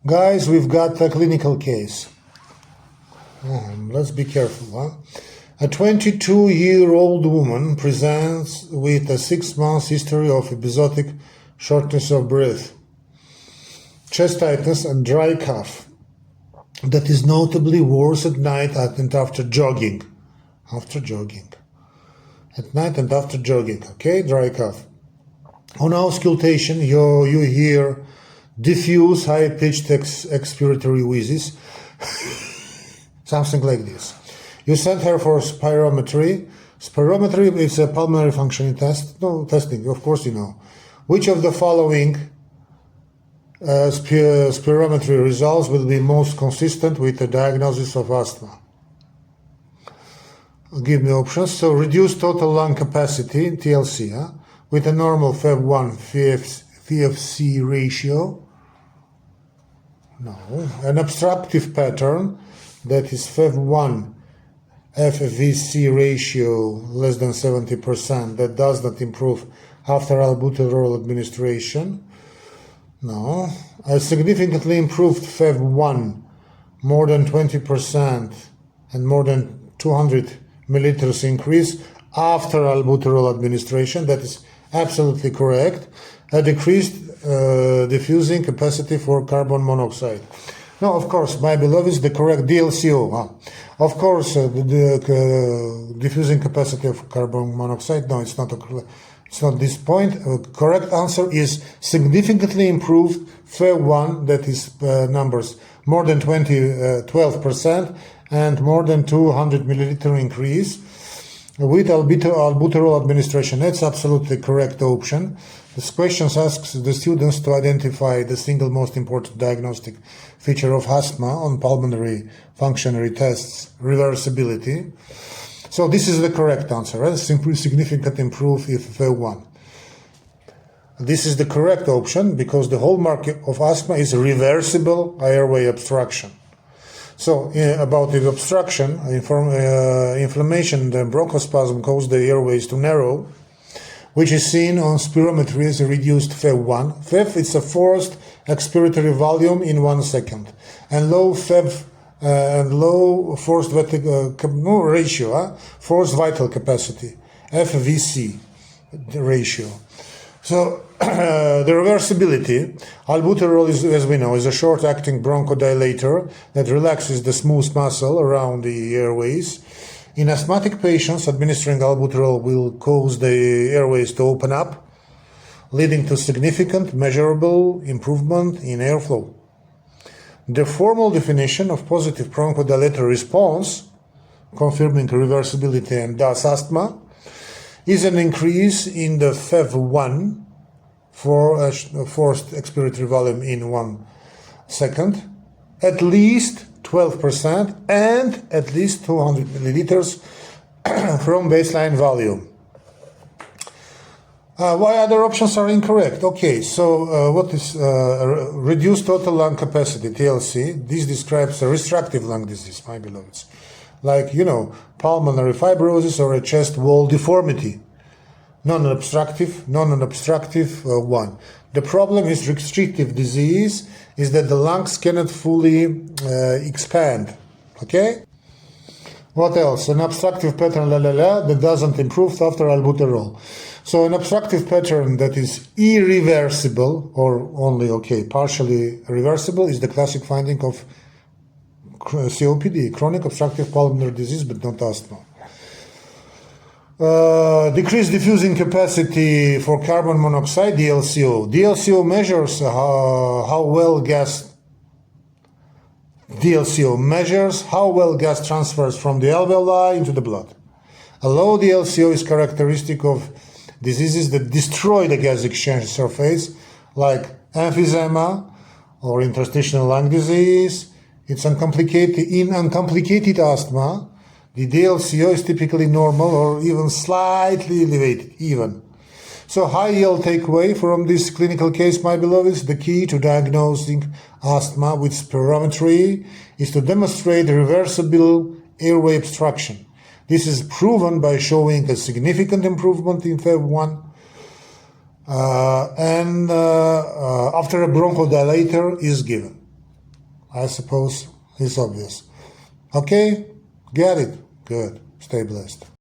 Guys, we've got a clinical case. Let's be careful. A 22-year-old woman presents with a 6-month history of episodic shortness of breath, chest tightness, and dry cough that is notably worse at night and after jogging. At night and after jogging, okay? Dry cough. On auscultation, you hear diffuse, high-pitched expiratory wheezes, something like this. You sent her for spirometry. Spirometry is a pulmonary functioning testing, of course you know. Which of the following spirometry results will be most consistent with the diagnosis of asthma? Give me options. So reduced total lung capacity, TLC, with a normal FEV1 VFC ratio. No. An obstructive pattern, that is FEV1 FVC ratio less than 70%, that does not improve after albuterol administration. No. A significantly improved FEV1 more than 20% and more than 200 milliliters increase after albuterol administration. That is absolutely correct. A decreased diffusing capacity for carbon monoxide. No, of course, my beloved, the correct DLCO. Of course, the diffusing capacity of carbon monoxide. No, it's not. It's not this point. Correct answer is significantly improved FEV1. That is numbers more than 12% and more than 200 milliliter increase with albuterol administration. That's absolutely correct option. This question asks the students to identify the single most important diagnostic feature of asthma on pulmonary functionary tests, reversibility. So this is the correct answer, right? Significant improve if FEV1. This is the correct option because the hallmark of asthma is reversible airway obstruction. So about the obstruction, inflammation, the bronchospasm causes the airways to narrow, which is seen on spirometry as a reduced FEV1. FEV is a forced expiratory volume in 1 second, and low FEV and low forced vital ratio, forced vital capacity, FVC ratio. So the reversibility, albuterol is, as we know, is a short-acting bronchodilator that relaxes the smooth muscle around the airways. In asthmatic patients, administering albuterol will cause the airways to open up, leading to significant, measurable improvement in airflow. The formal definition of positive bronchodilator response, confirming reversibility and thus asthma, is an increase in the FEV1 for forced expiratory volume in 1 second, at least 12% and at least 200 milliliters from baseline volume. Why other options are incorrect? Okay, so what is reduced total lung capacity, TLC? This describes a restrictive lung disease, my beloveds, like, pulmonary fibrosis or a chest wall deformity. Non-obstructive one. The problem is restrictive disease is that the lungs cannot fully expand. Okay? What else? An obstructive pattern, that doesn't improve after albuterol. So an obstructive pattern that is irreversible or only, partially reversible is the classic finding of COPD, chronic obstructive pulmonary disease, but not asthma. Decreased diffusing capacity for carbon monoxide, DLCO. DLCO measures how well gas transfers from the alveoli into the blood. A low DLCO is characteristic of diseases that destroy the gas exchange surface, like emphysema or interstitial lung disease. In uncomplicated asthma, the DLCO is typically normal or even slightly elevated, So high yield takeaway from this clinical case, my beloveds, the key to diagnosing asthma with spirometry is to demonstrate reversible airway obstruction. This is proven by showing a significant improvement in FEV1 after a bronchodilator is given. I suppose, is obvious. Okay? Get it? Good. Stay blessed.